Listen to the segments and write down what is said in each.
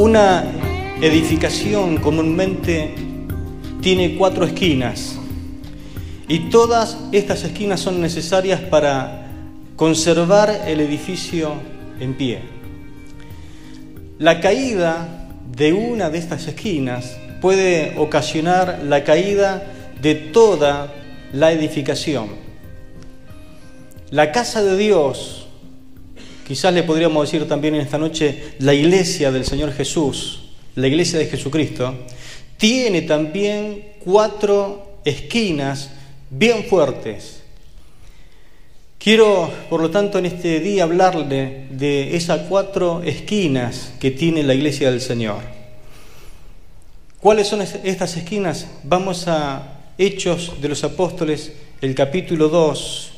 Una edificación comúnmente tiene 4 esquinas y todas estas esquinas son necesarias para conservar el edificio en pie. La caída de una de estas esquinas puede ocasionar la caída de toda la edificación. La casa de Dios, quizás le podríamos decir también en esta noche, la iglesia del Señor Jesús, la iglesia de Jesucristo, tiene también 4 esquinas bien fuertes. Quiero, por lo tanto, en este día hablarle de esas 4 esquinas que tiene la iglesia del Señor. ¿Cuáles son estas esquinas? Vamos a Hechos de los Apóstoles, el capítulo 2,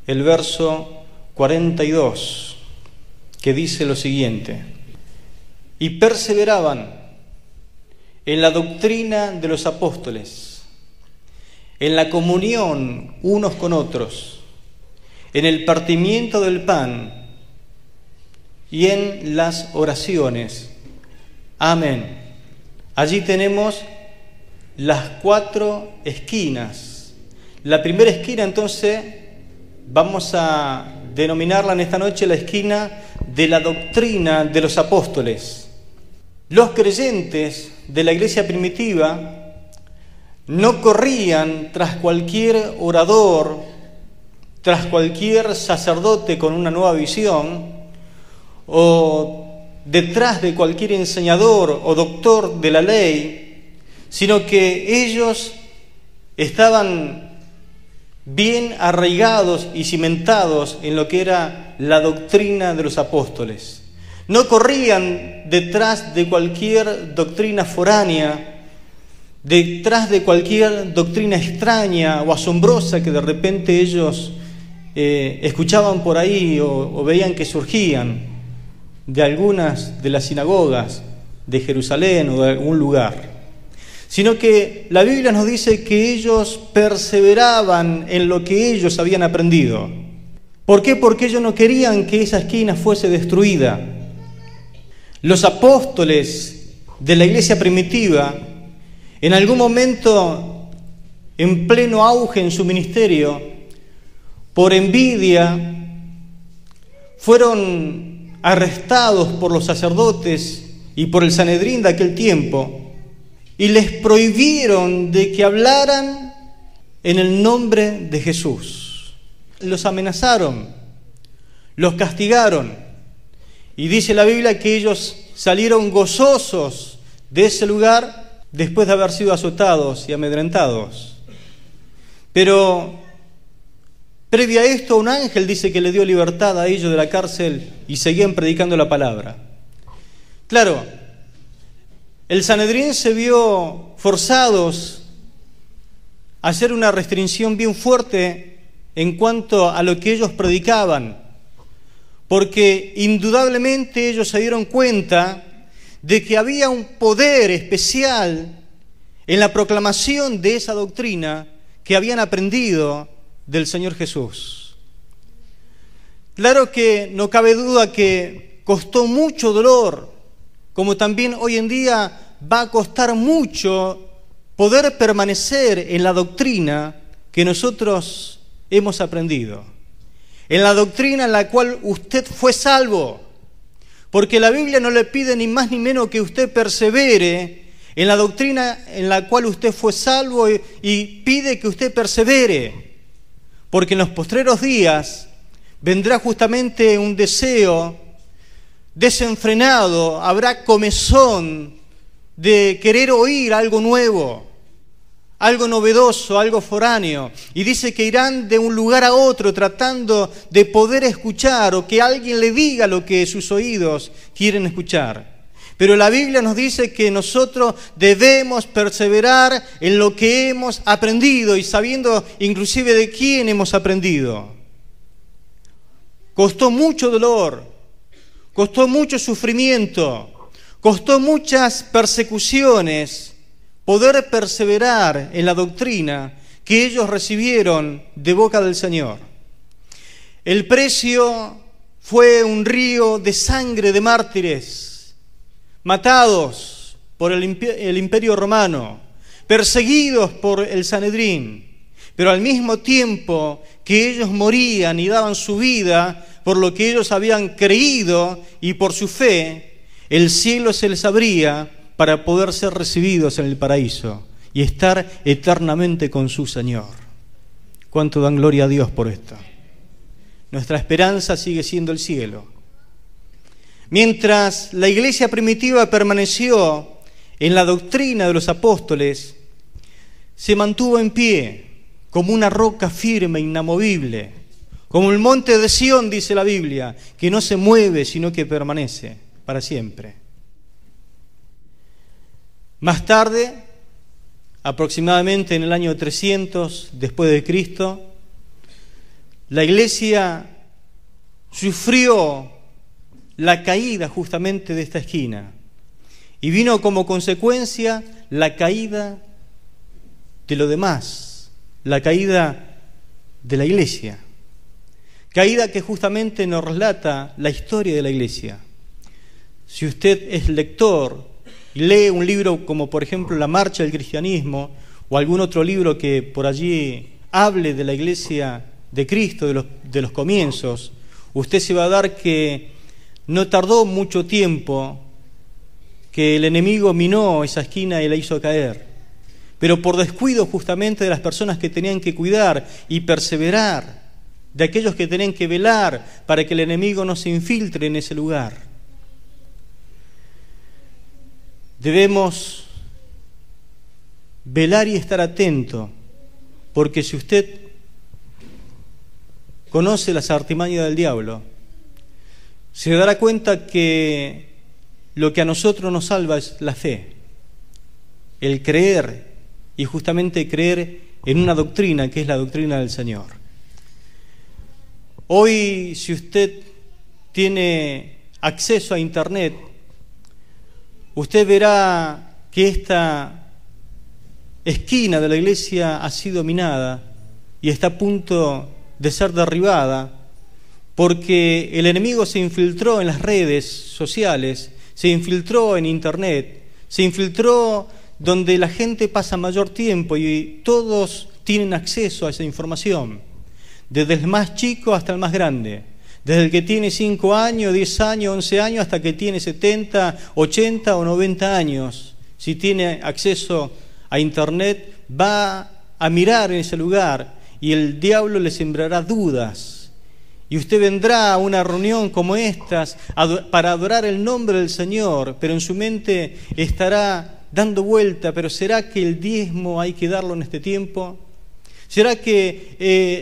el verso 42, que dice lo siguiente: y perseveraban en la doctrina de los apóstoles, en la comunión unos con otros, en el partimiento del pan y en las oraciones. Amén. Allí tenemos las 4 esquinas. La primera esquina, entonces, vamos a denominarla en esta noche la esquina de la doctrina de los apóstoles. Los creyentes de la iglesia primitiva no corrían tras cualquier orador, tras cualquier sacerdote con una nueva visión, o detrás de cualquier enseñador o doctor de la ley, sino que ellos estaban bien arraigados y cimentados en lo que era la doctrina de los apóstoles. No corrían detrás de cualquier doctrina foránea, detrás de cualquier doctrina extraña o asombrosa que de repente ellos escuchaban por ahí o veían que surgían de algunas de las sinagogas de Jerusalén o de algún lugar, sino que la Biblia nos dice que ellos perseveraban en lo que ellos habían aprendido. ¿Por qué? Porque ellos no querían que esa esquina fuese destruida. Los apóstoles de la iglesia primitiva, en algún momento, en pleno auge en su ministerio, por envidia, fueron arrestados por los sacerdotes y por el Sanedrín de aquel tiempo, y les prohibieron de que hablaran en el nombre de Jesús. Los amenazaron, los castigaron, y dice la Biblia que ellos salieron gozosos de ese lugar después de haber sido azotados y amedrentados. Pero previo a esto, un ángel dice que le dio libertad a ellos de la cárcel y seguían predicando la palabra. Claro, el Sanedrín se vio forzados a hacer una restricción bien fuerte en cuanto a lo que ellos predicaban, porque indudablemente ellos se dieron cuenta de que había un poder especial en la proclamación de esa doctrina que habían aprendido del Señor Jesús. Claro que no cabe duda que costó mucho dolor, como también hoy en día va a costar mucho poder permanecer en la doctrina que nosotros hemos aprendido, en la doctrina en la cual usted fue salvo, porque la Biblia no le pide ni más ni menos que usted persevere en la doctrina en la cual usted fue salvo y pide que usted persevere, porque en los postreros días vendrá justamente un deseo desenfrenado, habrá comezón de querer oír algo nuevo, algo novedoso, algo foráneo, y dice que irán de un lugar a otro tratando de poder escuchar o que alguien le diga lo que sus oídos quieren escuchar. Pero la Biblia nos dice que nosotros debemos perseverar en lo que hemos aprendido y sabiendo inclusive de quién hemos aprendido. Costó mucho dolor, costó mucho sufrimiento, costó muchas persecuciones poder perseverar en la doctrina que ellos recibieron de boca del Señor. El precio fue un río de sangre de mártires matados por el Imperio Romano, perseguidos por el Sanedrín, pero al mismo tiempo que ellos morían y daban su vida por lo que ellos habían creído y por su fe, el cielo se les abría para poder ser recibidos en el paraíso y estar eternamente con su Señor. ¿Cuánto dan gloria a Dios por esto? Nuestra esperanza sigue siendo el cielo. Mientras la iglesia primitiva permaneció en la doctrina de los apóstoles, se mantuvo en pie como una roca firme, inamovible, como el monte de Sión, dice la Biblia, que no se mueve, sino que permanece para siempre. Más tarde, aproximadamente en el año 300 después de Cristo, la iglesia sufrió la caída justamente de esta esquina y vino como consecuencia la caída de lo demás, la caída de la iglesia, caída que justamente nos relata la historia de la iglesia. Si usted es lector y lee un libro como por ejemplo La Marcha del Cristianismo o algún otro libro que por allí hable de la iglesia de Cristo, de los comienzos, usted se va a dar que no tardó mucho tiempo que el enemigo minó esa esquina y la hizo caer, pero por descuido justamente de las personas que tenían que cuidar y perseverar, de aquellos que tenían que velar para que el enemigo no se infiltre en ese lugar. Debemos velar y estar atento, porque si usted conoce las artimañas del diablo, se dará cuenta que lo que a nosotros nos salva es la fe, el creer, y justamente creer en una doctrina que es la doctrina del Señor. Hoy, si usted tiene acceso a Internet, usted verá que esta esquina de la iglesia ha sido minada y está a punto de ser derribada, porque el enemigo se infiltró en las redes sociales, se infiltró en Internet, se infiltró donde la gente pasa mayor tiempo y todos tienen acceso a esa información, desde el más chico hasta el más grande, desde el que tiene 5 años, 10 años, 11 años, hasta que tiene 70, 80 o 90 años. Si tiene acceso a Internet, va a mirar en ese lugar y el diablo le sembrará dudas. Y usted vendrá a una reunión como estas para adorar el nombre del Señor, pero en su mente estará dando vuelta, pero ¿será que el diezmo hay que darlo en este tiempo? ¿Será que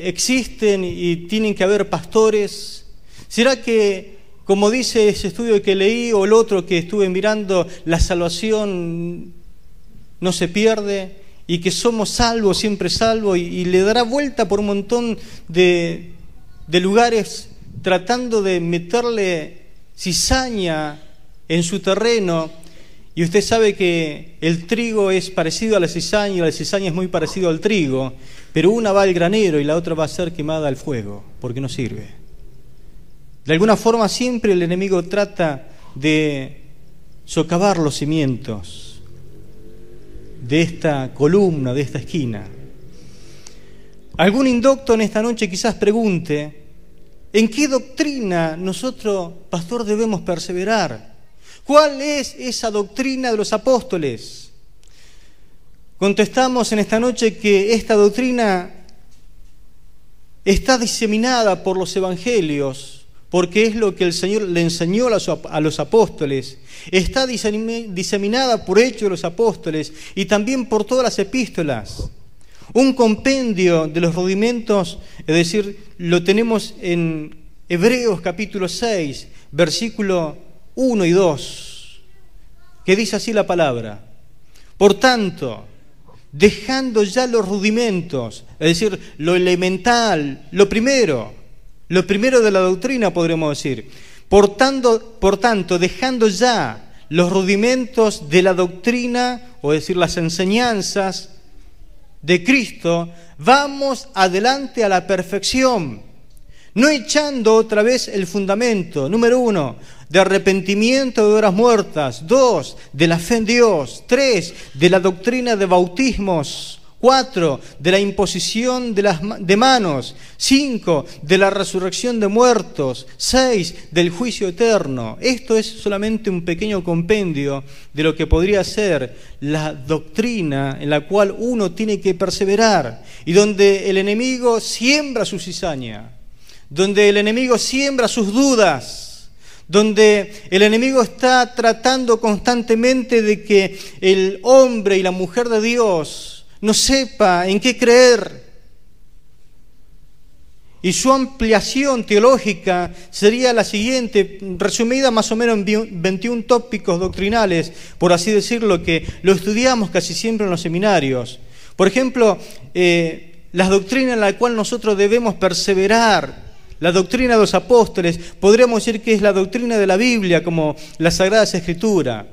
existen y tienen que haber pastores? ¿Será que, como dice ese estudio que leí o el otro que estuve mirando, la salvación no se pierde y que somos salvos, siempre salvos, y le dará vuelta por un montón de lugares tratando de meterle cizaña en su terreno? Y usted sabe que el trigo es parecido a la cizaña y la cizaña es muy parecido al trigo, pero una va al granero y la otra va a ser quemada al fuego, porque no sirve. De alguna forma siempre el enemigo trata de socavar los cimientos de esta columna, de esta esquina. Algún indocto en esta noche quizás pregunte, ¿en qué doctrina nosotros, pastor, debemos perseverar? ¿Cuál es esa doctrina de los apóstoles? Contestamos en esta noche que esta doctrina está diseminada por los evangelios, porque es lo que el Señor le enseñó a los apóstoles. Está diseminada por Hechos de los Apóstoles y también por todas las epístolas. Un compendio de los rudimentos, es decir, lo tenemos en Hebreos capítulo 6, versículo 1 y 2, que dice así la palabra: por tanto, dejando ya los rudimentos, es decir, lo elemental, lo primero de la doctrina, podremos decir, por tanto, dejando ya los rudimentos de la doctrina, o decir, las enseñanzas de Cristo, vamos adelante a la perfección, no echando otra vez el fundamento, número 1, de arrepentimiento de obras muertas, 2, de la fe en Dios, 3, de la doctrina de bautismos, 4, de la imposición de manos, 5, de la resurrección de muertos, 6, del juicio eterno. Esto es solamente un pequeño compendio de lo que podría ser la doctrina en la cual uno tiene que perseverar y donde el enemigo siembra su cizaña, donde el enemigo siembra sus dudas, donde el enemigo está tratando constantemente de que el hombre y la mujer de Dios no sepa en qué creer. Y su ampliación teológica sería la siguiente, resumida más o menos en 21 tópicos doctrinales, por así decirlo, que lo estudiamos casi siempre en los seminarios. Por ejemplo, las doctrinas en las cuales nosotros debemos perseverar, la doctrina de los apóstoles, podríamos decir que es la doctrina de la Biblia, como las Sagradas Escrituras.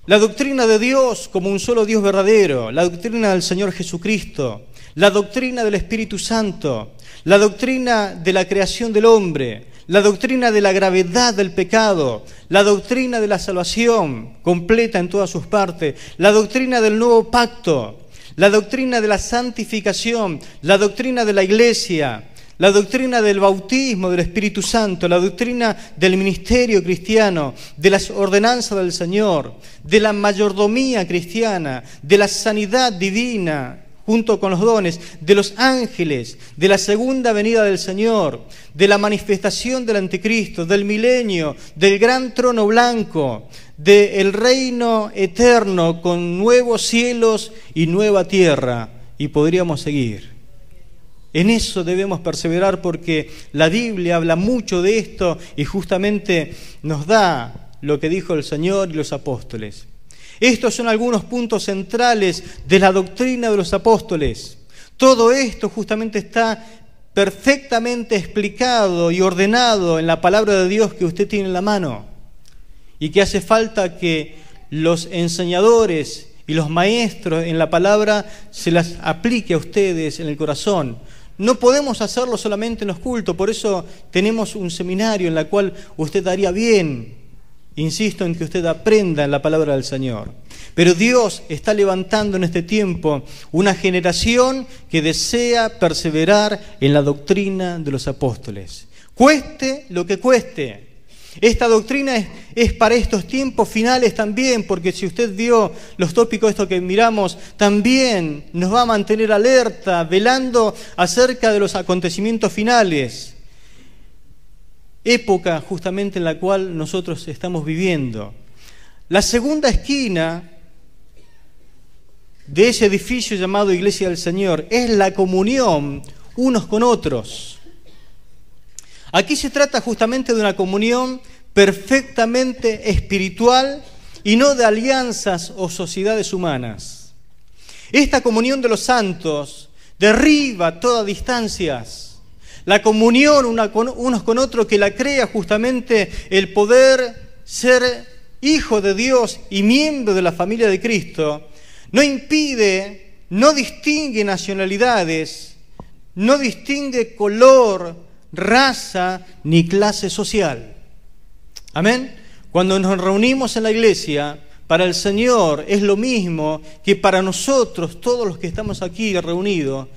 La doctrina de Dios como un solo Dios verdadero, la doctrina del Señor Jesucristo, la doctrina del Espíritu Santo, la doctrina de la creación del hombre, la doctrina de la gravedad del pecado, la doctrina de la salvación completa en todas sus partes, la doctrina del nuevo pacto, la doctrina de la santificación, la doctrina de la iglesia, la doctrina del bautismo del Espíritu Santo, la doctrina del ministerio cristiano, de las ordenanzas del Señor, de la mayordomía cristiana, de la sanidad divina junto con los dones, de los ángeles, de la segunda venida del Señor, de la manifestación del anticristo, del milenio, del gran trono blanco, del reino eterno con nuevos cielos y nueva tierra. Y podríamos seguir. En eso debemos perseverar porque la Biblia habla mucho de esto y justamente nos da lo que dijo el Señor y los apóstoles. Estos son algunos puntos centrales de la doctrina de los apóstoles. Todo esto justamente está perfectamente explicado y ordenado en la palabra de Dios que usted tiene en la mano y que hace falta que los enseñadores y los maestros en la palabra se las aplique a ustedes en el corazón. No podemos hacerlo solamente en los cultos, por eso tenemos un seminario en el cual usted haría bien, insisto en que usted aprenda en la palabra del Señor. Pero Dios está levantando en este tiempo una generación que desea perseverar en la doctrina de los apóstoles. Cueste lo que cueste. Esta doctrina es para estos tiempos finales también, porque si usted vio los tópicos estos que miramos, también nos va a mantener alerta, velando acerca de los acontecimientos finales. Época justamente en la cual nosotros estamos viviendo. La segunda esquina de ese edificio llamado Iglesia del Señor es la comunión unos con otros. Aquí se trata justamente de una comunión perfectamente espiritual y no de alianzas o sociedades humanas. Esta comunión de los santos derriba todas distancias. La comunión unos con otros que la crea justamente el poder ser hijo de Dios y miembro de la familia de Cristo, no impide, no distingue nacionalidades, no distingue color, raza ni clase social. Amén. Cuando nos reunimos en la iglesia, para el Señor es lo mismo que para nosotros, todos los que estamos aquí reunidos.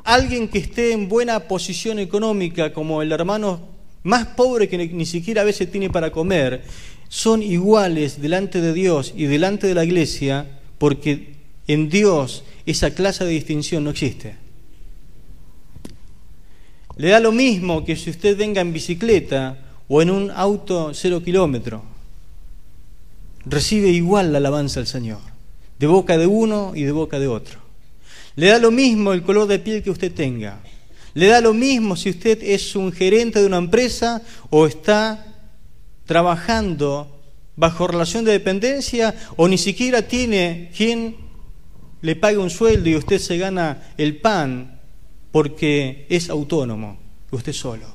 Alguien que esté en buena posición económica, como el hermano más pobre que ni siquiera a veces tiene para comer, son iguales delante de Dios y delante de la iglesia, porque en Dios esa clase de distinción no existe. Le da lo mismo que si usted venga en bicicleta o en un auto 0 kilómetros. Recibe igual la alabanza al Señor, de boca de uno y de boca de otro. Le da lo mismo el color de piel que usted tenga. Le da lo mismo si usted es un gerente de una empresa o está trabajando bajo relación de dependencia o ni siquiera tiene quien le pague un sueldo y usted se gana el pan porque es autónomo, usted solo.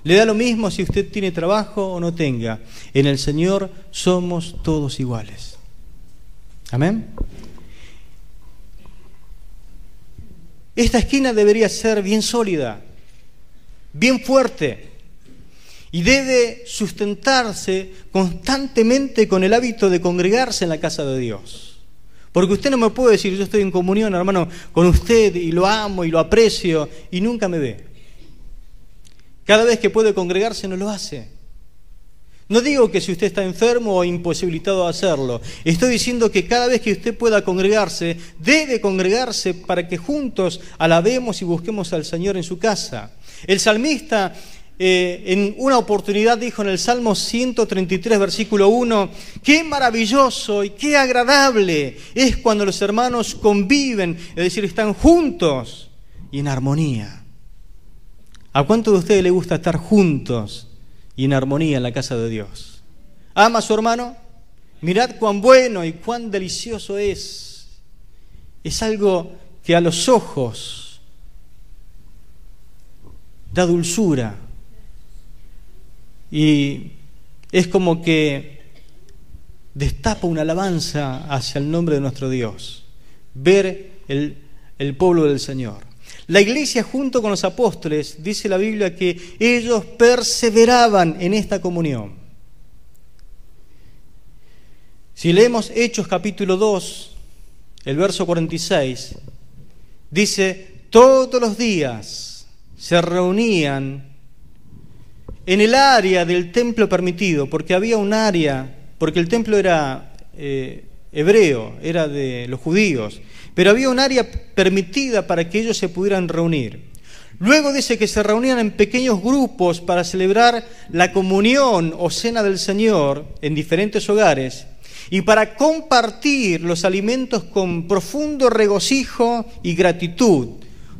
Le da lo mismo si usted tiene trabajo o no tenga. En el Señor somos todos iguales. Amén. Esta esquina debería ser bien sólida. bien fuerte, y debe sustentarse constantemente con el hábito de congregarse en la casa de Dios. Porque usted no me puede decir, yo estoy en comunión, hermano, con usted y lo amo y lo aprecio, y nunca me ve. Cada vez que puede congregarse no lo hace. No digo que si usted está enfermo o imposibilitado de hacerlo. Estoy diciendo que cada vez que usted pueda congregarse, debe congregarse para que juntos alabemos y busquemos al Señor en su casa. El salmista en una oportunidad dijo en el Salmo 133, versículo 1, qué maravilloso y qué agradable es cuando los hermanos conviven, es decir, están juntos y en armonía. ¿A cuántos de ustedes les gusta estar juntos y en armonía en la casa de Dios? ¿Ama a su hermano? Mirad cuán bueno y cuán delicioso es. Es algo que a los ojos da dulzura. Y es como que destapa una alabanza hacia el nombre de nuestro Dios. Ver el pueblo del Señor. La iglesia junto con los apóstoles, dice la Biblia, que ellos perseveraban en esta comunión. Si leemos Hechos capítulo 2, el verso 46, dice, todos los días se reunían en el área del templo permitido, porque había un área, porque el templo era hebreo, era de los judíos, pero había un área permitida para que ellos se pudieran reunir. Luego dice que se reunían en pequeños grupos para celebrar la comunión o cena del Señor en diferentes hogares y para compartir los alimentos con profundo regocijo y gratitud,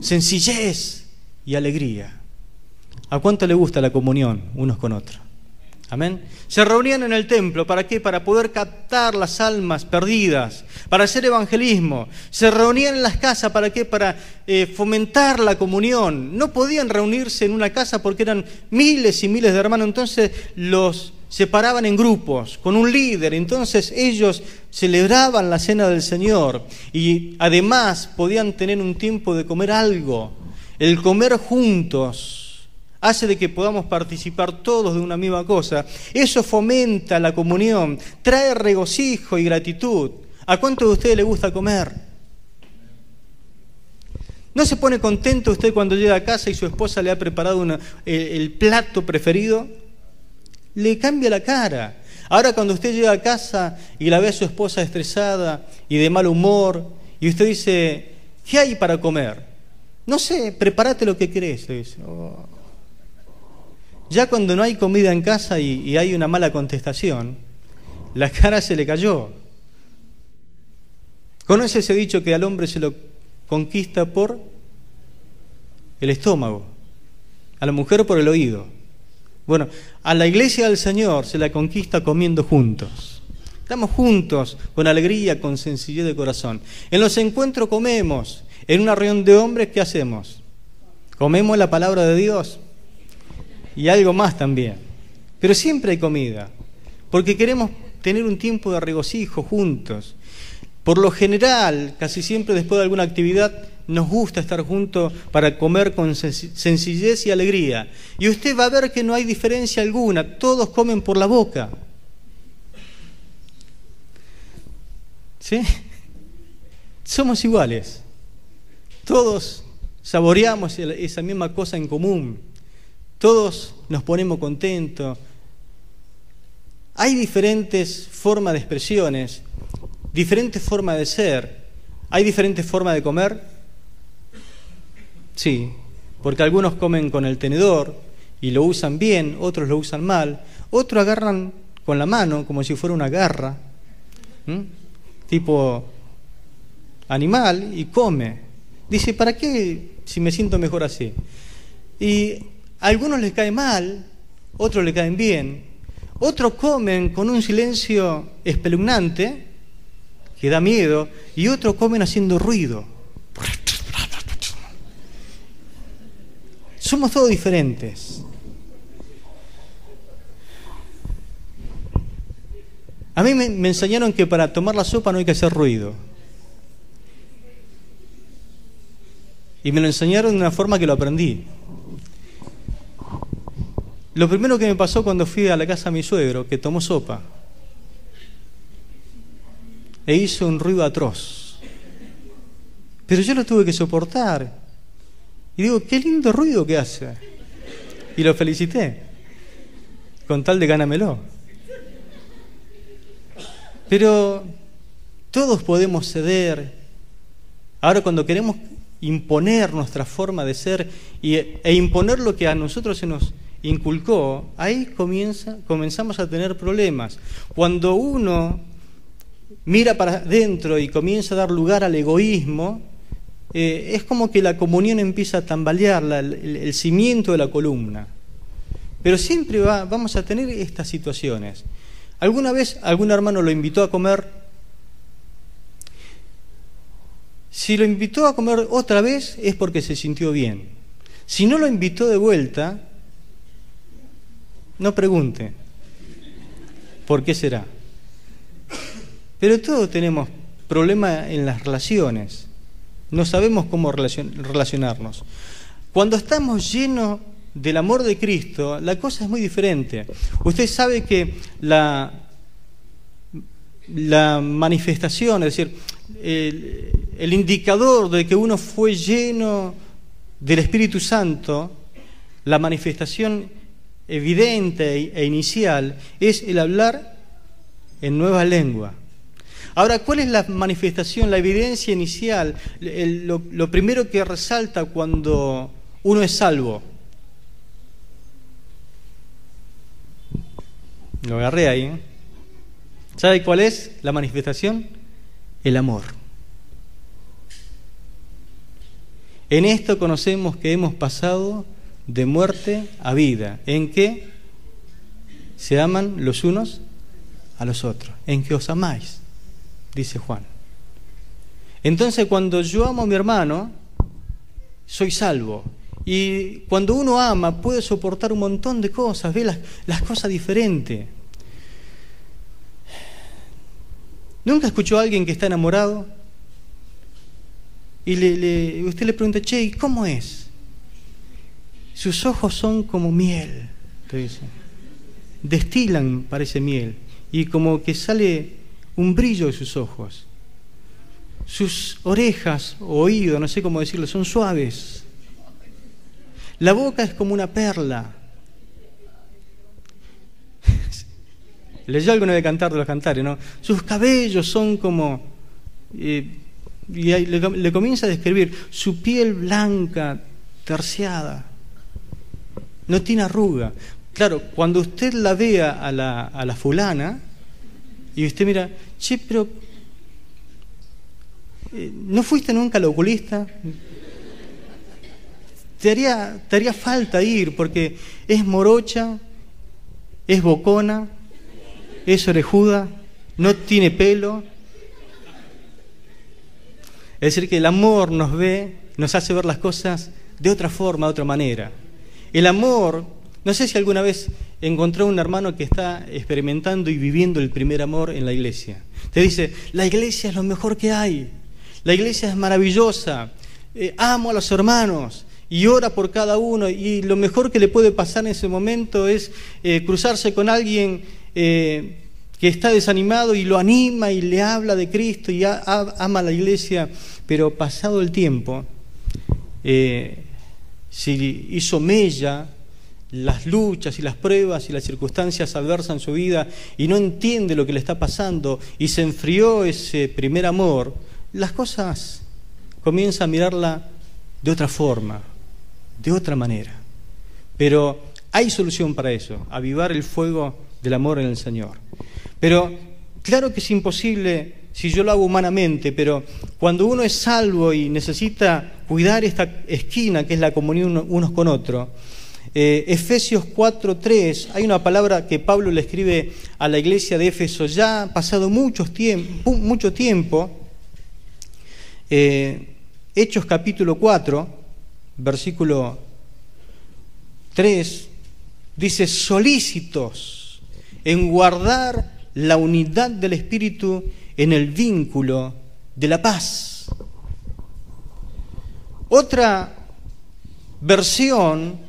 sencillez y alegría. ¿A cuánto le gusta la comunión unos con otros? Amén. Se reunían en el templo, ¿para qué? Para poder captar las almas perdidas, para hacer evangelismo. Se reunían en las casas, ¿para qué? Para fomentar la comunión. No podían reunirse en una casa porque eran miles y miles de hermanos, entonces los separaban en grupos, con un líder. Entonces ellos celebraban la cena del Señor y además podían tener un tiempo de comer algo. El comer juntos hace de que podamos participar todos de una misma cosa. Eso fomenta la comunión, trae regocijo y gratitud. ¿A cuánto de ustedes les gusta comer? ¿No se pone contento usted cuando llega a casa y su esposa le ha preparado el plato preferido? Le cambia la cara. Ahora cuando usted llega a casa y la ve a su esposa estresada y de mal humor, y usted dice, ¿qué hay para comer? No sé, prepárate lo que querés, le dice. Oh. Ya cuando no hay comida en casa y hay una mala contestación, la cara se le cayó. ¿Conoce ese dicho que al hombre se lo conquista por el estómago, a la mujer por el oído? Bueno, a la iglesia del Señor se la conquista comiendo juntos. Estamos juntos, con alegría, con sencillez de corazón. En los encuentros comemos. En una reunión de hombres, ¿qué hacemos? Comemos la palabra de Dios. Y algo más también. Pero siempre hay comida, porque queremos tener un tiempo de regocijo juntos. Por lo general, casi siempre después de alguna actividad, nos gusta estar juntos para comer con sencillez y alegría. Y usted va a ver que no hay diferencia alguna, todos comen por la boca. ¿Sí? Somos iguales. Todos saboreamos esa misma cosa en común. Todos nos ponemos contentos. Hay diferentes formas de expresiones, diferentes formas de ser. ¿Hay diferentes formas de comer? Sí, porque algunos comen con el tenedor y lo usan bien, otros lo usan mal, otros agarran con la mano como si fuera una garra, tipo animal, y come. Dice, ¿para qué si me siento mejor así? Y a algunos les cae mal, otros les caen bien, otros comen con un silencio espeluznante, que da miedo, y otros comen haciendo ruido. Somos todos diferentes. A mí me enseñaron que para tomar la sopa no hay que hacer ruido. Y me lo enseñaron de una forma que lo aprendí. Lo primero que me pasó cuando fui a la casa de mi suegro, que tomó sopa, e hizo un ruido atroz. Pero yo lo tuve que soportar. Y digo, qué lindo ruido que hace. Y lo felicité, con tal de gánamelo. Pero todos podemos ceder. Ahora, cuando queremos imponer nuestra forma de ser e imponer lo que a nosotros se nos inculcó, ahí comenzamos a tener problemas. Cuando uno mira para adentro y comienza a dar lugar al egoísmo, es como que la comunión empieza a tambalear, el cimiento de la columna. Pero siempre vamos a tener estas situaciones. ¿Alguna vez algún hermano lo invitó a comer? Si lo invitó a comer otra vez es porque se sintió bien. Si no lo invitó de vuelta, no pregunte por qué será. Pero todos tenemos problemas en las relaciones. No sabemos cómo relacionarnos. Cuando estamos llenos del amor de Cristo, la cosa es muy diferente. Usted sabe que la manifestación, es decir, el indicador de que uno fue lleno del Espíritu Santo, la manifestación evidente e inicial, es el hablar en nueva lengua. Ahora, ¿cuál es la manifestación, la evidencia inicial? Lo primero que resalta cuando uno es salvo. Lo agarré ahí, ¿eh? ¿Sabe cuál es la manifestación? El amor. En esto conocemos que hemos pasado de muerte a vida. ¿En qué? Se aman los unos a los otros. En que os amáis, dice Juan. Entonces, cuando yo amo a mi hermano, soy salvo. Y cuando uno ama, puede soportar un montón de cosas, ve las cosas diferentes. ¿Nunca escuchó a alguien que está enamorado? Y usted le pregunta, che, ¿y cómo es? Sus ojos son como miel, te dice. Destilan, parece miel. Y como que sale un brillo de sus ojos. Sus orejas o oídos, no sé cómo decirlo, son suaves. La boca es como una perla. Leyó alguno de Cantar de los Cantares, ¿no? Sus cabellos son como... y ahí le comienza a describir su piel blanca, terciada. No tiene arruga. Claro, cuando usted la vea a la fulana, y usted mira, che, pero... ¿no fuiste nunca al oculista? Te haría falta ir, porque es morocha, es bocona, es orejuda, no tiene pelo. Es decir, que el amor nos hace ver las cosas de otra forma, de otra manera. El amor, no sé si alguna vez encontró un hermano que está experimentando y viviendo el primer amor en la iglesia. Te dice, la iglesia es lo mejor que hay, la iglesia es maravillosa, amo a los hermanos, y ora por cada uno, y lo mejor que le puede pasar en ese momento es cruzarse con alguien que está desanimado y lo anima y le habla de Cristo y ama a la iglesia, pero pasado el tiempo, si hizo mella las luchas y las pruebas y las circunstancias adversas en su vida y no entiende lo que le está pasando y se enfrió ese primer amor, las cosas comienza a mirarla de otra forma, de otra manera. Pero hay solución para eso, avivar el fuego del amor en el Señor. Pero claro que es imposible si yo lo hago humanamente, pero cuando uno es salvo y necesita cuidar esta esquina que es la comunión unos con otros, Efesios 4:3, hay una palabra que Pablo le escribe a la iglesia de Éfeso, ya ha pasado mucho tiempo, Hechos capítulo 4, versículo 3, dice, solícitos en guardar la unidad del Espíritu en el vínculo de la paz. Otra versión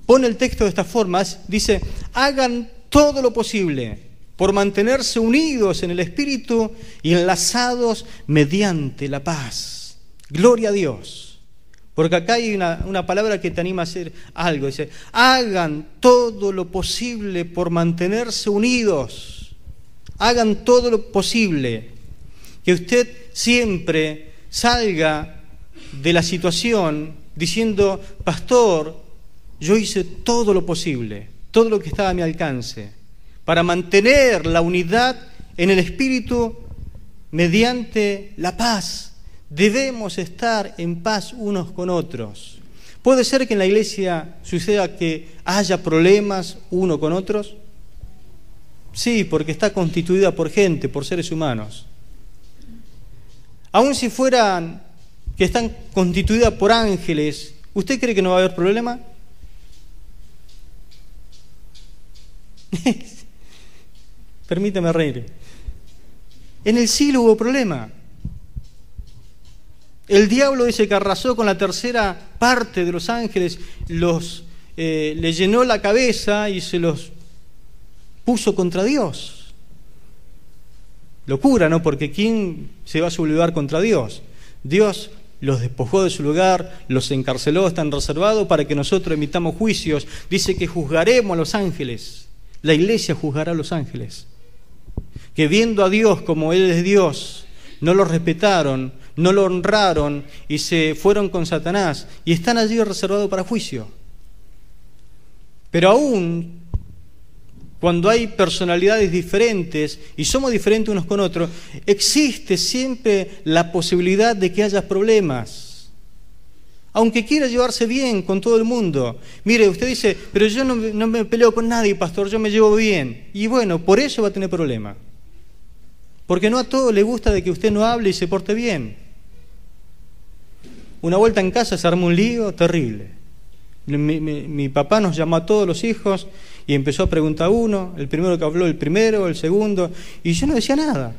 pone el texto de esta forma, dice, hagan todo lo posible por mantenerse unidos en el Espíritu y enlazados mediante la paz. Gloria a Dios. Porque acá hay una palabra que te anima a hacer algo. Dice, hagan todo lo posible por mantenerse unidos. Hagan todo lo posible. Que usted siempre salga de la situación diciendo, pastor, yo hice todo lo posible, todo lo que estaba a mi alcance, para mantener la unidad en el Espíritu mediante la paz. Debemos estar en paz unos con otros. ¿Puede ser que en la iglesia suceda que haya problemas uno con otros? Sí, porque está constituida por gente, por seres humanos. Aun si fueran que están constituidas por ángeles, ¿usted cree que no va a haber problema? Permítame reír. En el cielo hubo problema. El diablo dice que arrasó con la tercera parte de los ángeles, le llenó la cabeza y se los puso contra Dios. Locura, ¿no? Porque ¿quién se va a sublevar contra Dios? Dios los despojó de su lugar, los encarceló, están reservados para que nosotros emitamos juicios. Dice que juzgaremos a los ángeles. La iglesia juzgará a los ángeles. Que viendo a Dios como Él es Dios, no lo respetaron, no lo honraron y se fueron con Satanás y están allí reservados para juicio. Pero aún cuando hay personalidades diferentes y somos diferentes unos con otros, existe siempre la posibilidad de que haya problemas. Aunque quiera llevarse bien con todo el mundo. Mire, usted dice, pero yo no me peleo con nadie, pastor, yo me llevo bien. Y bueno, por eso va a tener problemas. Porque no a todos les gusta de que usted no hable y se porte bien. Una vuelta en casa se armó un lío terrible. Mi papá nos llamó a todos los hijos y empezó a preguntar uno, el primero que habló, el primero, el segundo, y yo no decía nada.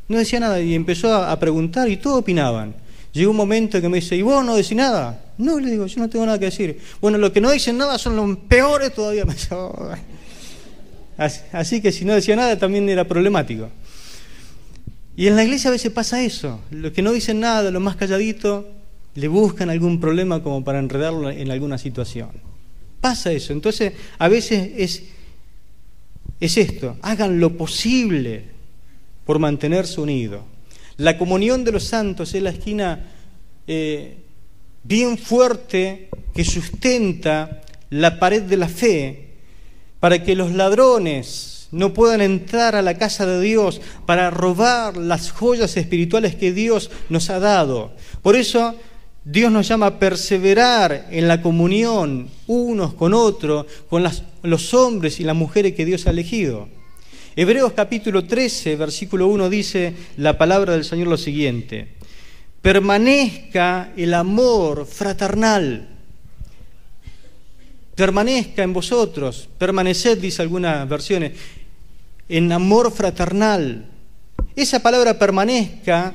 No decía nada y empezó a preguntar y todos opinaban. Llegó un momento que me dice, ¿y vos no decís nada? No, le digo, yo no tengo nada que decir. Bueno, los que no dicen nada son los peores todavía. Así que si no decía nada también era problemático. Y en la iglesia a veces pasa eso. Los que no dicen nada, los más calladitos, le buscan algún problema como para enredarlo en alguna situación. Pasa eso. Entonces, a veces es esto. Hagan lo posible por mantenerse unidos. La comunión de los santos es la esquina bien fuerte que sustenta la pared de la fe para que los ladrones no puedan entrar a la casa de Dios para robar las joyas espirituales que Dios nos ha dado. Por eso Dios nos llama a perseverar en la comunión unos con otros, con los hombres y las mujeres que Dios ha elegido. Hebreos capítulo 13, versículo 1 dice la palabra del Señor lo siguiente: permanezca el amor fraternal. Permanezca en vosotros, permaneced, dice algunas versiones, en amor fraternal. Esa palabra permanezca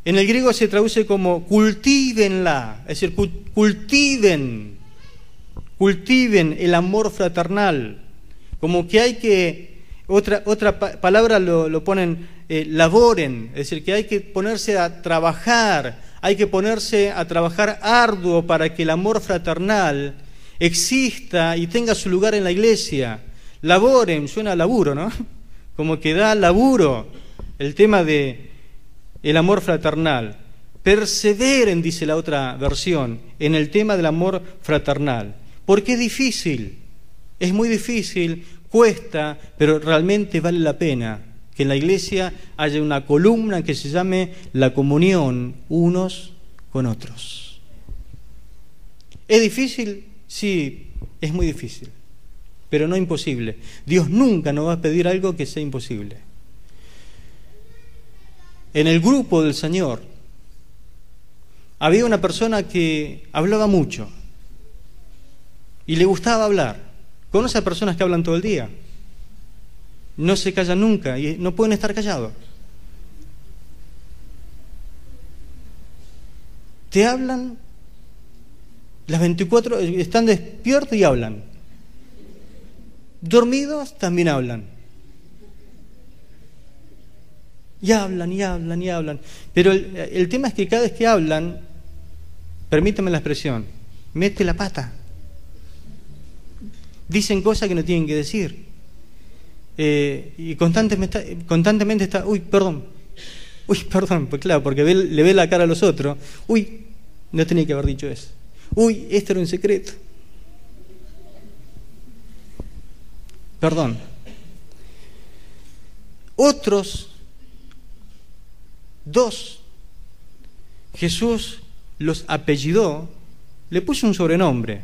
en el griego se traduce como cultívenla, es decir, cultiven el amor fraternal. Como que hay que, otra palabra lo ponen, laboren, es decir, que hay que ponerse a trabajar, hay que ponerse a trabajar arduo para que el amor fraternal exista y tenga su lugar en la iglesia. Laboren, suena a laburo, ¿no? Como que da laburo el tema de el amor fraternal. Perseveren, dice la otra versión, en el tema del amor fraternal. Porque es difícil, es muy difícil, cuesta, pero realmente vale la pena que en la iglesia haya una columna que se llame la comunión unos con otros. ¿Es difícil? Sí, es muy difícil, pero no imposible. Dios nunca nos va a pedir algo que sea imposible. En el grupo del Señor había una persona que hablaba mucho y le gustaba hablar. ¿Conoce a personas que hablan todo el día? No se callan nunca y no pueden estar callados. Te hablan Las 24 están despiertos y hablan. Dormidos también hablan. Y hablan, y hablan, y hablan. Pero el tema es que cada vez que hablan, permítame la expresión, mete la pata. Dicen cosas que no tienen que decir. Y constantemente está, uy, perdón, pues claro, porque le ve la cara a los otros. Uy, no tenía que haber dicho eso. Uy, esto era un secreto. Perdón. Otros dos, Jesús los apellidó, le puso un sobrenombre.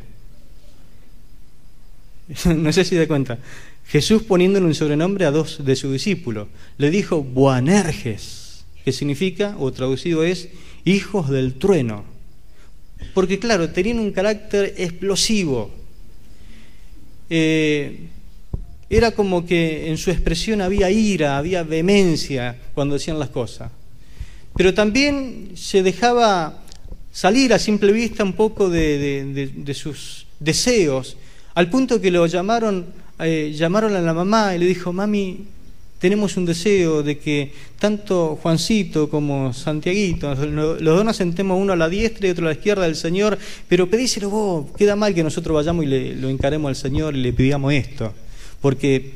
No sé si da cuenta. Jesús poniéndole un sobrenombre a dos de sus discípulos. Le dijo Boanerges, que significa, o traducido es, hijos del trueno. Porque claro, tenían un carácter explosivo. Era como que en su expresión había ira, había vehemencia cuando decían las cosas. Pero también se dejaba salir a simple vista un poco de sus deseos, al punto que lo llamaron a la mamá y le dijo, mami, tenemos un deseo de que tanto Juancito como Santiaguito, los dos nos sentemos uno a la diestra y otro a la izquierda del Señor, pero pedíselo vos, queda mal que nosotros vayamos y lo encaremos al Señor y le pidamos esto, porque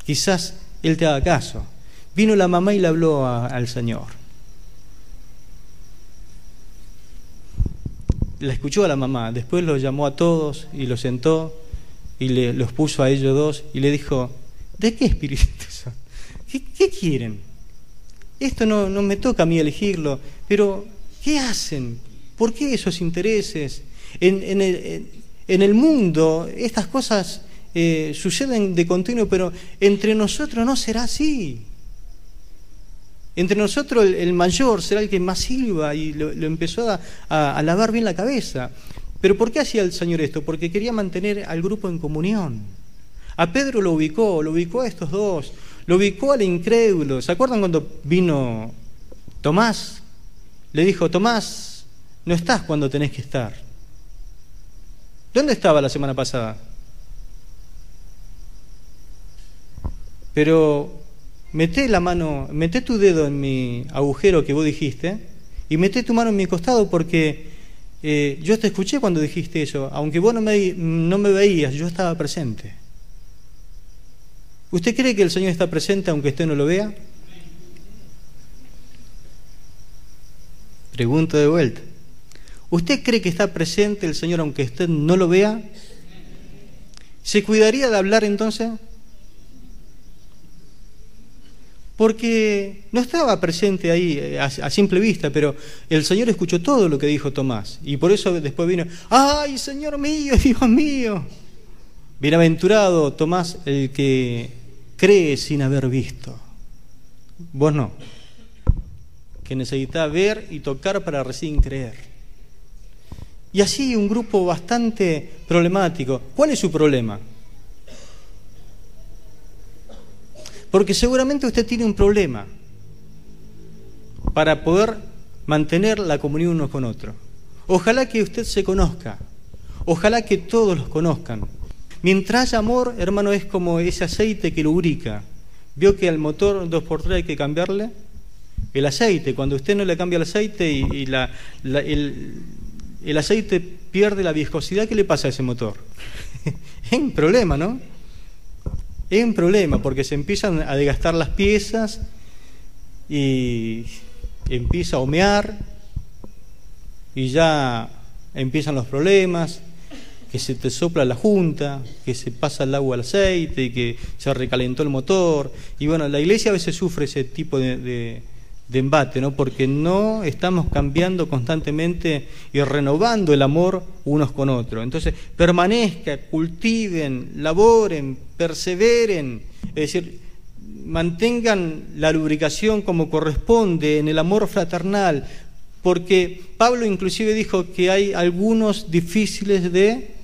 quizás Él te haga caso. Vino la mamá y le habló al Señor. La escuchó a la mamá, después los llamó a todos y los sentó y los puso a ellos dos y le dijo, ¿de qué espíritu son? ¿Qué quieren? Esto no me toca a mí elegirlo, pero ¿qué hacen? ¿Por qué esos intereses? En el mundo estas cosas suceden de continuo, pero entre nosotros no será así. Entre nosotros el mayor será el que más silba, y lo empezó a lavar bien la cabeza. ¿Pero por qué hacía el Señor esto? Porque quería mantener al grupo en comunión. A Pedro lo ubicó a estos dos, lo ubicó al incrédulo. ¿Se acuerdan cuando vino Tomás? Le dijo, Tomás, no estás cuando tenés que estar. ¿Dónde estaba la semana pasada? Pero meté tu dedo en mi agujero que vos dijiste y meté tu mano en mi costado, porque yo te escuché cuando dijiste eso. Aunque vos no me veías, yo estaba presente. ¿Usted cree que el Señor está presente aunque usted no lo vea? Pregunto de vuelta. ¿Usted cree que está presente el Señor aunque usted no lo vea? ¿Se cuidaría de hablar entonces? Porque no estaba presente ahí a simple vista, pero el Señor escuchó todo lo que dijo Tomás. Y por eso después vino, ¡ay, Señor mío, Dios mío! Bienaventurado Tomás, el que cree sin haber visto. Vos no, que necesitás ver y tocar para recién creer. Y así un grupo bastante problemático. ¿Cuál es su problema? Porque seguramente usted tiene un problema para poder mantener la comunión uno con otro. Ojalá que usted se conozca, ojalá que todos los conozcan. Mientras haya amor, hermano, es como ese aceite que lubrica. ¿Vio que al motor 2x3 hay que cambiarle? El aceite, cuando usted no le cambia el aceite y el aceite pierde la viscosidad, ¿qué le pasa a ese motor? Es un problema, ¿no? Es un problema porque se empiezan a desgastar las piezas y empieza a humear y ya empiezan los problemas, que se te sopla la junta, que se pasa el agua al aceite y que se recalentó el motor. Y bueno, la iglesia a veces sufre ese tipo de embate, ¿no? Porque no estamos cambiando constantemente y renovando el amor unos con otros. Entonces, permanezcan, cultiven, laboren, perseveren, es decir, mantengan la lubricación como corresponde en el amor fraternal, porque Pablo inclusive dijo que hay algunos difíciles de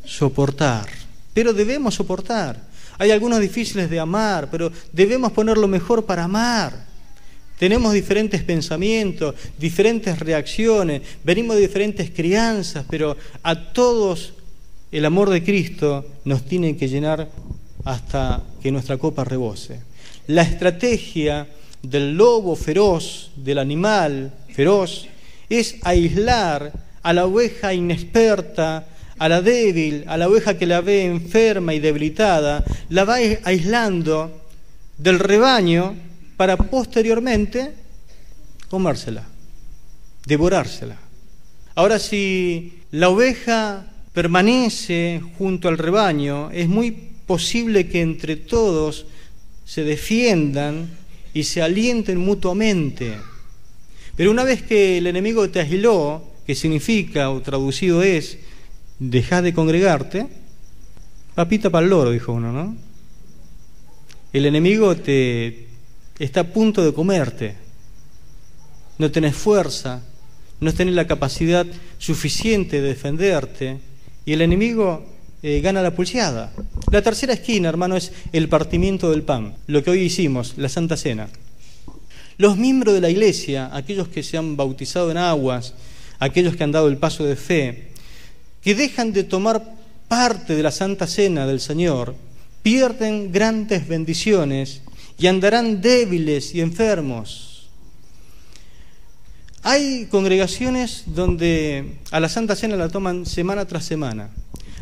soportar, pero debemos soportar. Hay algunos difíciles de amar, pero debemos poner lo mejor para amar. tenemos diferentes pensamientos, diferentes reacciones, venimos de diferentes crianzas, pero a todos el amor de Cristo nos tiene que llenar hasta que nuestra copa rebose. La estrategia del lobo feroz, del animal feroz, es aislar a la oveja inexperta, a la débil, a la oveja que la ve enferma y debilitada, la va aislando del rebaño para posteriormente comérsela, devorársela. Ahora, si la oveja permanece junto al rebaño, es muy posible que entre todos se defiendan y se alienten mutuamente. Pero una vez que el enemigo te aisló, que significa, o traducido es, dejás de congregarte, papita para el loro, dijo uno, ¿no? El enemigo está a punto de comerte. No tenés fuerza, no tenés la capacidad suficiente de defenderte, y el enemigo gana la pulseada. La tercera esquina, hermano, es el partimiento del pan, lo que hoy hicimos, la Santa Cena. Los miembros de la Iglesia, aquellos que se han bautizado en aguas, aquellos que han dado el paso de fe, que dejan de tomar parte de la Santa Cena del Señor, pierden grandes bendiciones y andarán débiles y enfermos. Hay congregaciones donde a la Santa Cena la toman semana tras semana.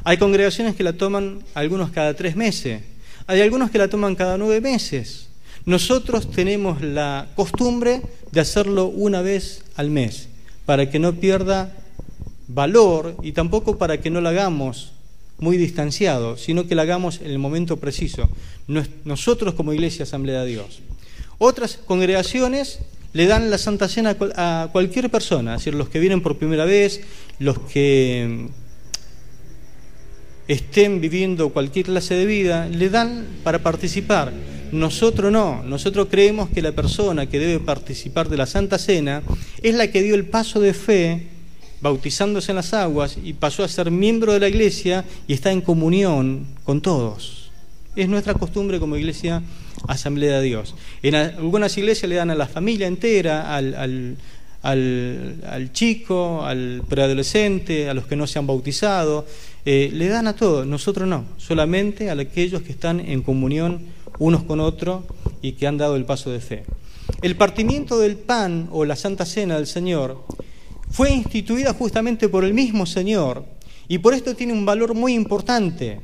Hay congregaciones que la toman algunos cada 3 meses. Hay algunos que la toman cada 9 meses. Nosotros tenemos la costumbre de hacerlo una vez al mes, para que no pierda valor y tampoco para que no la hagamos muy distanciado, sino que la hagamos en el momento preciso. Nosotros como Iglesia Asamblea de Dios. Otras congregaciones le dan la Santa Cena a cualquier persona, es decir, los que vienen por primera vez, los que estén viviendo cualquier clase de vida, le dan para participar. Nosotros no, nosotros creemos que la persona que debe participar de la Santa Cena es la que dio el paso de fe, bautizándose en las aguas, y pasó a ser miembro de la Iglesia y está en comunión con todos. Es nuestra costumbre como Iglesia Asamblea de Dios. En algunas iglesias le dan a la familia entera, al chico, al preadolescente, a los que no se han bautizado, le dan a todos. Nosotros no, solamente a aquellos que están en comunión unos con otros y que han dado el paso de fe. El partimiento del pan o la Santa Cena del Señor fue instituida justamente por el mismo Señor y por esto tiene un valor muy importante.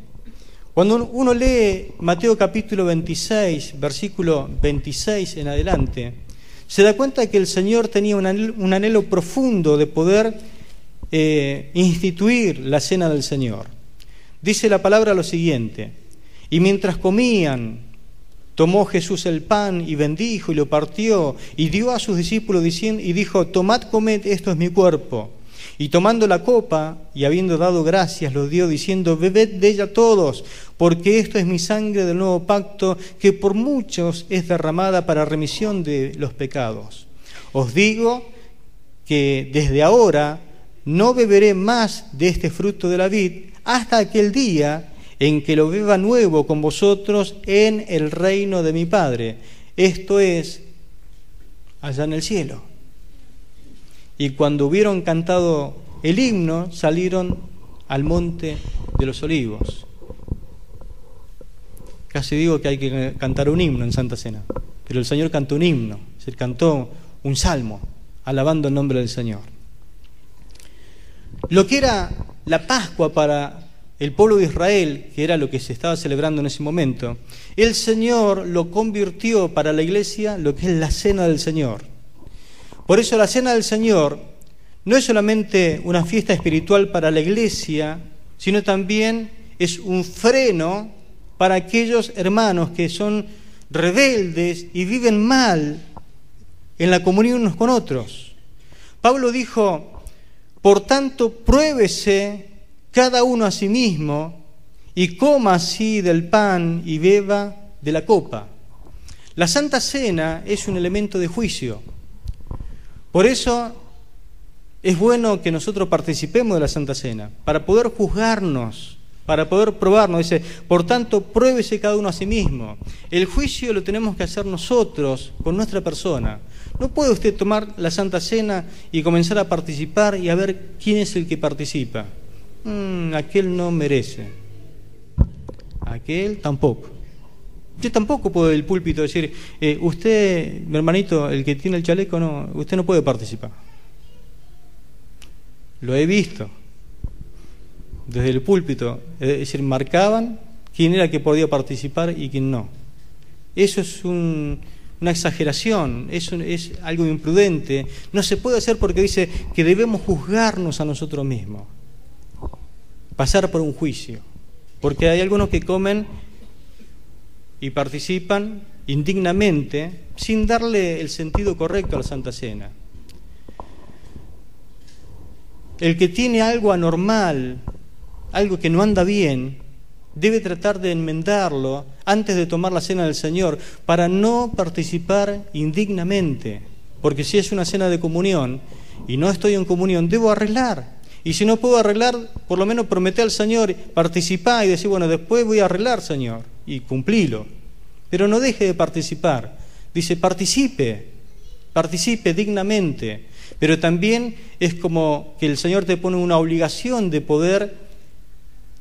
Cuando uno lee Mateo capítulo 26, versículo 26 en adelante, se da cuenta de que el Señor tenía un anhelo profundo de poder instituir la cena del Señor. Dice la palabra lo siguiente: y mientras comían, tomó Jesús el pan y bendijo y lo partió y dio a sus discípulos diciendo, y dijo: tomad, comed, esto es mi cuerpo. Y tomando la copa y habiendo dado gracias, lo dio diciendo: bebed de ella todos, porque esto es mi sangre del nuevo pacto, que por muchos es derramada para remisión de los pecados. Os digo que desde ahora no beberé más de este fruto de la vid hasta aquel día en que lo beba nuevo con vosotros en el reino de mi Padre, esto es, allá en el cielo. Y cuando hubieron cantado el himno, salieron al monte de los olivos. Casi digo que hay que cantar un himno en Santa Cena, pero el Señor cantó un himno, se cantó un salmo, alabando el nombre del Señor. Lo que era la Pascua para el pueblo de Israel, que era lo que se estaba celebrando en ese momento, el Señor lo convirtió para la Iglesia lo que es la Cena del Señor. Por eso la Cena del Señor no es solamente una fiesta espiritual para la Iglesia, sino también es un freno para aquellos hermanos que son rebeldes y viven mal en la comunión unos con otros. Pablo dijo: por tanto, pruébese cada uno a sí mismo y coma así del pan y beba de la copa. La Santa Cena es un elemento de juicio. Por eso es bueno que nosotros participemos de la Santa Cena, para poder juzgarnos, para poder probarnos. Dice: por tanto, pruébese cada uno a sí mismo. El juicio lo tenemos que hacer nosotros con nuestra persona. No puede usted tomar la Santa Cena y comenzar a participar y a ver quién es el que participa. Aquel no merece. Aquel tampoco. Yo tampoco puedo del púlpito decir, usted, mi hermanito, el que tiene el chaleco, no, usted no puede participar. Lo he visto desde el púlpito, es decir, marcaban quién era que podía participar y quién no. Eso es una exageración, eso es algo imprudente. No se puede hacer porque dice que debemos juzgarnos a nosotros mismos, pasar por un juicio, porque hay algunos que comen y participan indignamente sin darle el sentido correcto a la Santa Cena. El que tiene algo anormal, algo que no anda bien, debe tratar de enmendarlo antes de tomar la cena del Señor para no participar indignamente, porque si es una cena de comunión y no estoy en comunión, debo arreglar. Y si no puedo arreglar, por lo menos prometé al Señor, participar y decir, bueno, después voy a arreglar, Señor, y cumplilo. Pero no deje de participar. Dice, participe dignamente. Pero también es como que el Señor te pone una obligación de poder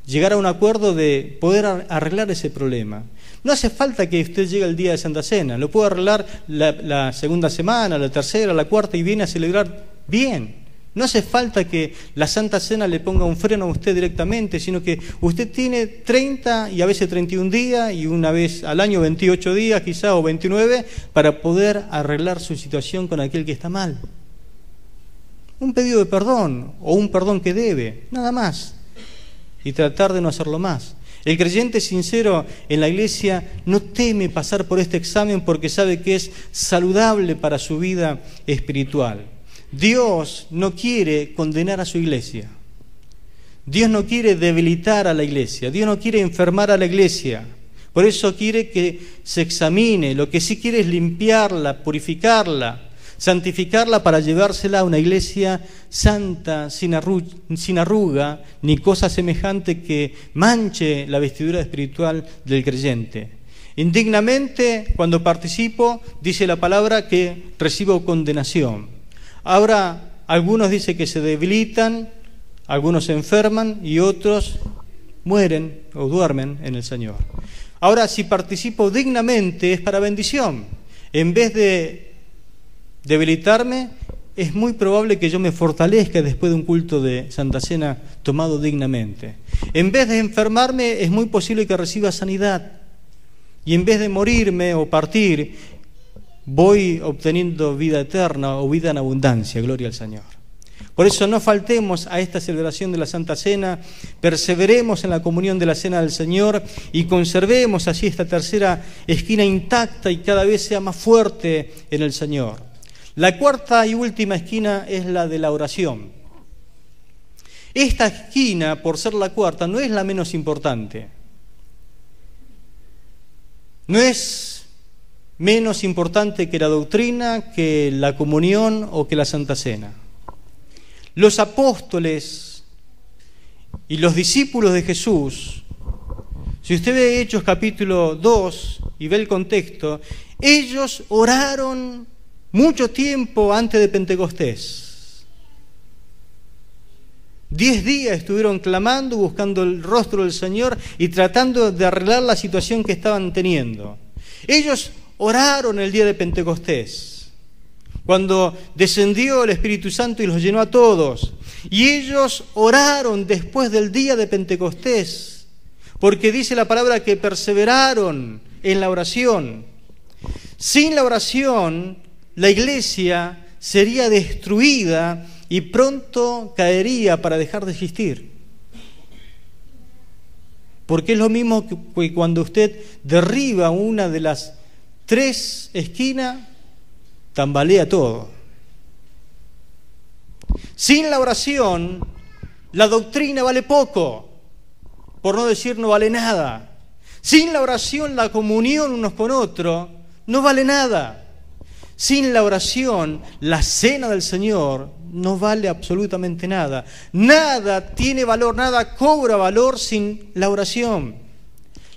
llegar a un acuerdo, de poder arreglar ese problema. No hace falta que usted llegue al día de Santa Cena, lo puede arreglar la segunda semana, la tercera, la cuarta y viene a celebrar bien. No hace falta que la Santa Cena le ponga un freno a usted directamente, sino que usted tiene 30 y a veces 31 días y una vez al año 28 días quizá o 29 para poder arreglar su situación con aquel que está mal. Un pedido de perdón o un perdón que debe, nada más. Y tratar de no hacerlo más. El creyente sincero en la iglesia no teme pasar por este examen porque sabe que es saludable para su vida espiritual. Dios no quiere condenar a su iglesia. Dios no quiere debilitar a la iglesia. Dios no quiere enfermar a la iglesia. Por eso quiere que se examine. Lo que sí quiere es limpiarla, purificarla, santificarla para llevársela a una iglesia santa, sin arruga, ni cosa semejante que manche la vestidura espiritual del creyente. Indignamente, cuando participo, dice la palabra que recibo condenación. Ahora, algunos dicen que se debilitan, algunos se enferman y otros mueren o duermen en el Señor. Ahora, si participo dignamente es para bendición. En vez de debilitarme, es muy probable que yo me fortalezca después de un culto de Santa Cena tomado dignamente. En vez de enfermarme, es muy posible que reciba sanidad. Y en vez de morirme o partir, voy obteniendo vida eterna o vida en abundancia, gloria al Señor. Por eso no faltemos a esta celebración de la Santa Cena, perseveremos en la comunión de la Cena del Señor y conservemos así esta tercera esquina intacta y cada vez sea más fuerte en el Señor. La cuarta y última esquina es la de la oración. Esta esquina, por ser la cuarta, no es la menos importante. No es menos importante que la doctrina, que la comunión o que la Santa Cena. Los apóstoles y los discípulos de Jesús, si usted ve Hechos capítulo 2 y ve el contexto, ellos oraron mucho tiempo antes de Pentecostés. 10 días estuvieron clamando, buscando el rostro del Señor y tratando de arreglar la situación que estaban teniendo. Ellos oraron el día de Pentecostés, cuando descendió el Espíritu Santo y los llenó a todos. Y ellos oraron después del día de Pentecostés, porque dice la palabra que perseveraron en la oración. Sin la oración, la iglesia sería destruida y pronto caería para dejar de existir. Porque es lo mismo que cuando usted derriba una de las 3 esquinas, tambalea todo. Sin la oración, la doctrina vale poco, por no decir no vale nada. Sin la oración, la comunión unos con otros no vale nada. Sin la oración, la cena del Señor no vale absolutamente nada. Nada tiene valor, nada cobra valor sin la oración.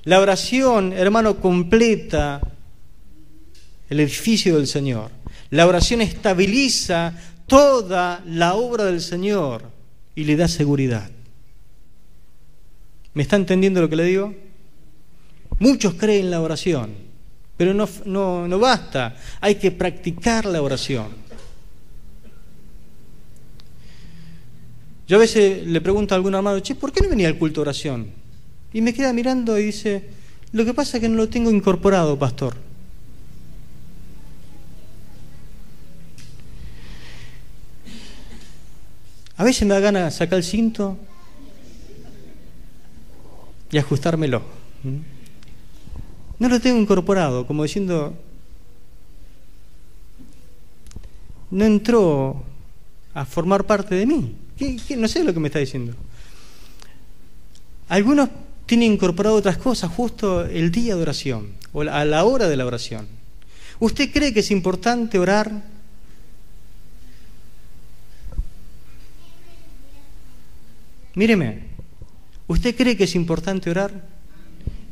La oración, hermano, completa el edificio del Señor. La oración estabiliza toda la obra del Señor y le da seguridad. ¿Me está entendiendo lo que le digo? Muchos creen en la oración, pero no basta. Hay que practicar la oración. Yo a veces le pregunto a algún hermano, ¿por qué no venía al culto de oración? Y me queda mirando y dice, lo que pasa es que no lo tengo incorporado, pastor. A veces me da ganas de sacar el cinto y ajustármelo. No lo tengo incorporado, como diciendo, no entró a formar parte de mí. No sé lo que me está diciendo. Algunos tienen incorporado otras cosas justo el día de oración o a la hora de la oración. ¿Usted cree que es importante orar? Míreme, ¿usted cree que es importante orar?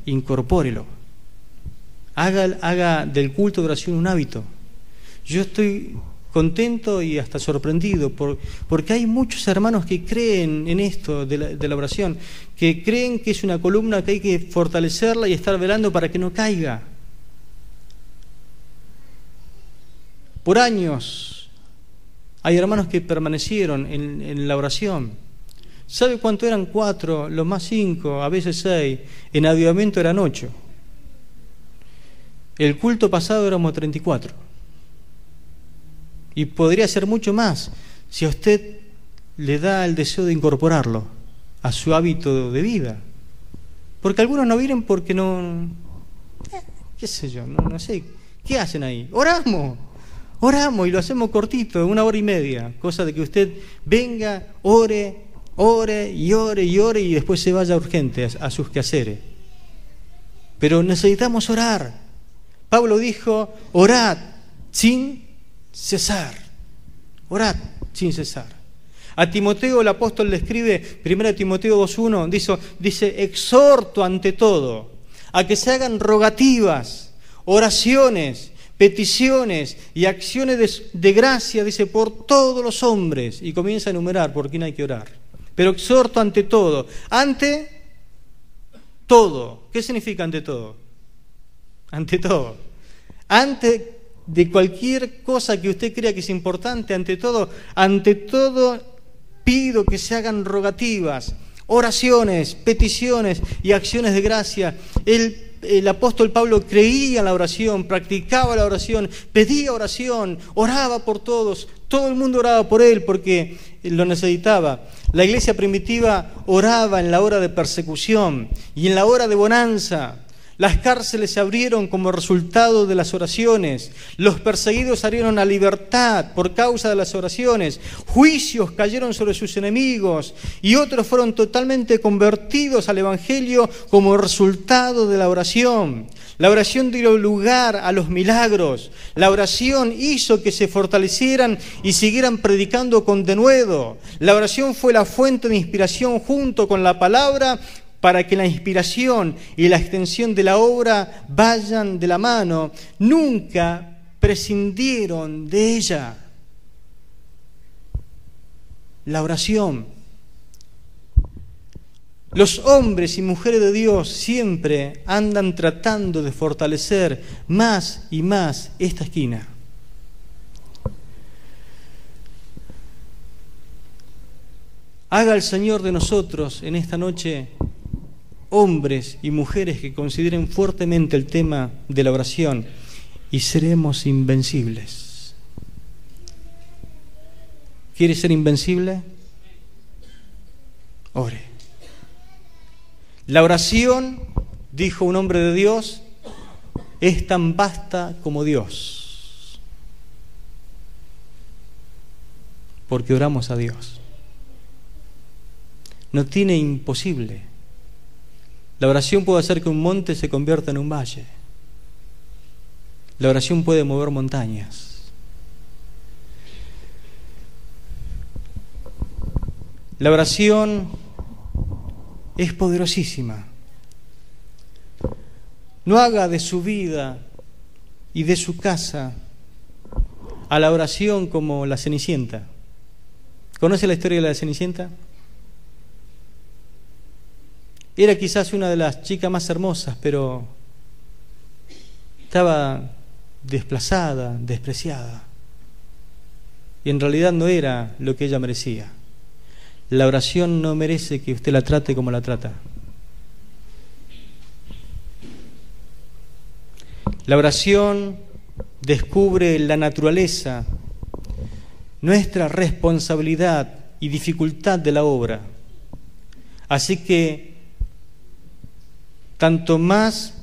Incorpórelo. Haga del culto de oración un hábito. Yo estoy contento y hasta sorprendido porque hay muchos hermanos que creen en esto de la oración, que creen que es una columna que hay que fortalecerla y estar velando para que no caiga. Por años hay hermanos que permanecieron en la oración. ¿Sabe cuánto eran? 4, los más 5, a veces 6. En avivamiento eran 8. El culto pasado éramos 34. Y podría ser mucho más si a usted le da el deseo de incorporarlo a su hábito de vida. Porque algunos no vienen porque no... qué sé yo, no sé. ¿Qué hacen ahí? Oramos y lo hacemos cortito, 1 hora y media. Cosa de que usted venga, ore y después se vaya urgente a sus quehaceres. Pero necesitamos orar. Pablo dijo, orad sin cesar. Orad sin cesar. A Timoteo el apóstol le escribe, 1 Timoteo 2:1, dice, exhorto ante todo a que se hagan rogativas, oraciones, peticiones y acciones de gracia, dice, por todos los hombres. Y comienza a enumerar por quién hay que orar. Pero exhorto ante todo. Ante todo. ¿Qué significa ante todo? Ante todo. Ante de cualquier cosa que usted crea que es importante, ante todo pido que se hagan rogativas, oraciones, peticiones y acciones de gracia. El apóstol Pablo creía en la oración, practicaba la oración, pedía oración, oraba por todos. Todo el mundo oraba por él porque lo necesitaba. La iglesia primitiva oraba en la hora de persecución y en la hora de bonanza. Las cárceles se abrieron como resultado de las oraciones. Los perseguidos salieron a libertad por causa de las oraciones. Juicios cayeron sobre sus enemigos y otros fueron totalmente convertidos al Evangelio como resultado de la oración. La oración dio lugar a los milagros. La oración hizo que se fortalecieran y siguieran predicando con denuedo. La oración fue la fuente de inspiración junto con la palabra, para que la inspiración y la extensión de la obra vayan de la mano. Nunca prescindieron de ella. La oración. Los hombres y mujeres de Dios siempre andan tratando de fortalecer más y más esta esquina. Haga el Señor de nosotros en esta noche hombres y mujeres que consideren fuertemente el tema de la oración y seremos invencibles. ¿Quiere ser invencible? Ore. La oración, dijo un hombre de Dios, es tan vasta como Dios, porque oramos a Dios. No tiene imposible. La oración puede hacer que un monte se convierta en un valle. La oración puede mover montañas. La oración es poderosísima. No haga de su vida y de su casa a la oración como la Cenicienta. ¿Conoce la historia de la Cenicienta? Era quizás una de las chicas más hermosas, pero estaba desplazada, despreciada. Y en realidad no era lo que ella merecía. La oración no merece que usted la trate como la trata. La oración descubre la naturaleza, nuestra responsabilidad y dificultad de la obra. Así que tanto más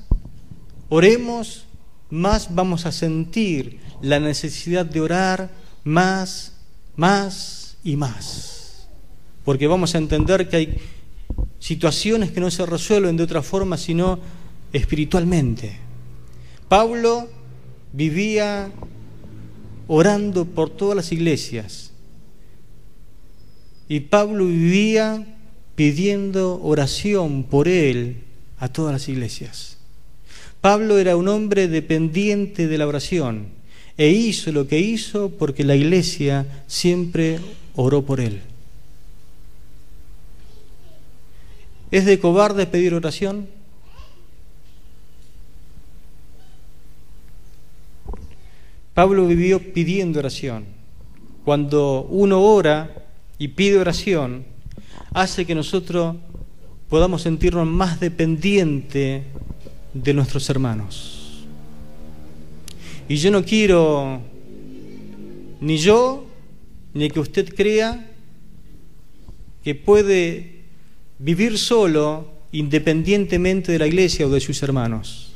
oremos, más vamos a sentir la necesidad de orar más y más. Porque vamos a entender que hay situaciones que no se resuelven de otra forma sino espiritualmente. Pablo vivía orando por todas las iglesias. Y Pablo vivía pidiendo oración por él a todas las iglesias. Pablo era un hombre dependiente de la oración e hizo lo que hizo porque la iglesia siempre oró por él. ¿Es de cobarde pedir oración? Pablo vivió pidiendo oración. Cuando uno ora y pide oración, hace que nosotros podamos sentirnos más dependientes de nuestros hermanos. Y yo no quiero, ni yo, ni que usted crea que puede vivir solo independientemente de la iglesia o de sus hermanos.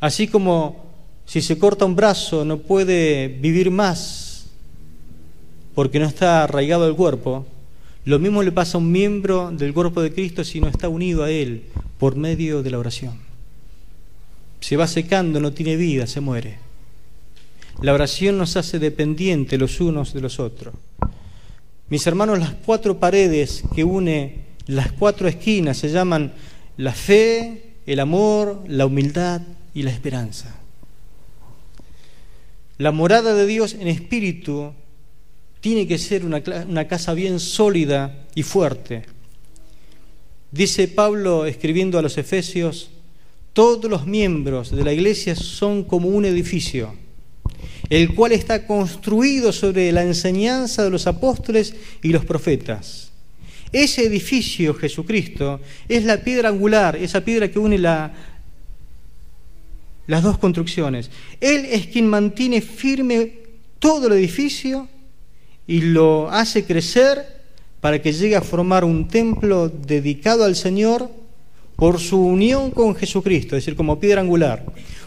Así como si se corta un brazo no puede vivir más porque no está arraigado al cuerpo, lo mismo le pasa a un miembro del cuerpo de Cristo si no está unido a Él por medio de la oración. Se va secando, no tiene vida, se muere. La oración nos hace dependientes los unos de los otros. Mis hermanos, las 4 paredes que une las 4 esquinas se llaman la fe, el amor, la humildad y la esperanza. La morada de Dios en espíritu tiene que ser una casa bien sólida y fuerte. Dice Pablo escribiendo a los Efesios: todos los miembros de la iglesia son como un edificio, el cual está construido sobre la enseñanza de los apóstoles y los profetas. Ese edificio, Jesucristo, es la piedra angular, esa piedra que une las 2 construcciones. Él es quien mantiene firme todo el edificio y lo hace crecer para que llegue a formar un templo dedicado al Señor por su unión con Jesucristo, es decir, como piedra angular.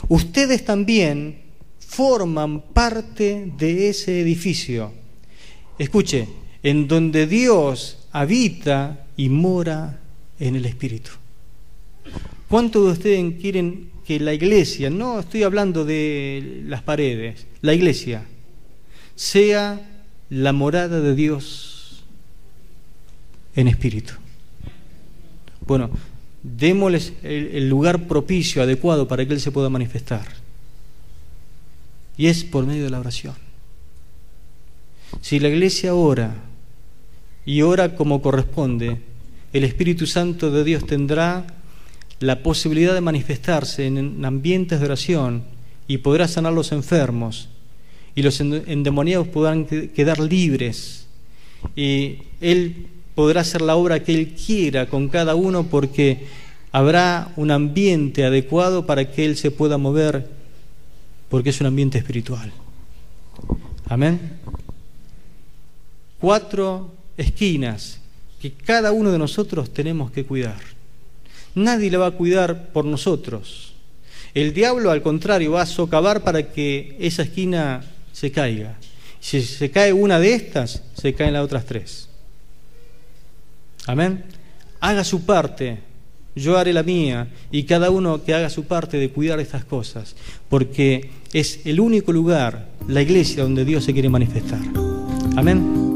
Ustedes también forman parte de ese edificio. Escuche, en donde Dios habita y mora en el Espíritu. ¿Cuántos de ustedes quieren que la iglesia, no estoy hablando de las paredes, la iglesia sea la morada de Dios en espíritu? Bueno, démosles el lugar propicio, adecuado para que Él se pueda manifestar. Y es por medio de la oración. Si la iglesia ora y ora como corresponde, el Espíritu Santo de Dios tendrá la posibilidad de manifestarse en ambientes de oración y podrá sanar los enfermos y los endemoniados podrán quedar libres y Él podrá hacer la obra que Él quiera con cada uno porque habrá un ambiente adecuado para que Él se pueda mover porque es un ambiente espiritual. Amén. 4 esquinas que cada uno de nosotros tenemos que cuidar. Nadie la va a cuidar por nosotros. El diablo, al contrario, va a socavar para que esa esquina se caiga. Si se cae una de estas, se caen las otras 3. Amén. Haga su parte, yo haré la mía, y cada uno que haga su parte de cuidar estas cosas, porque es el único lugar, la iglesia, donde Dios se quiere manifestar. Amén.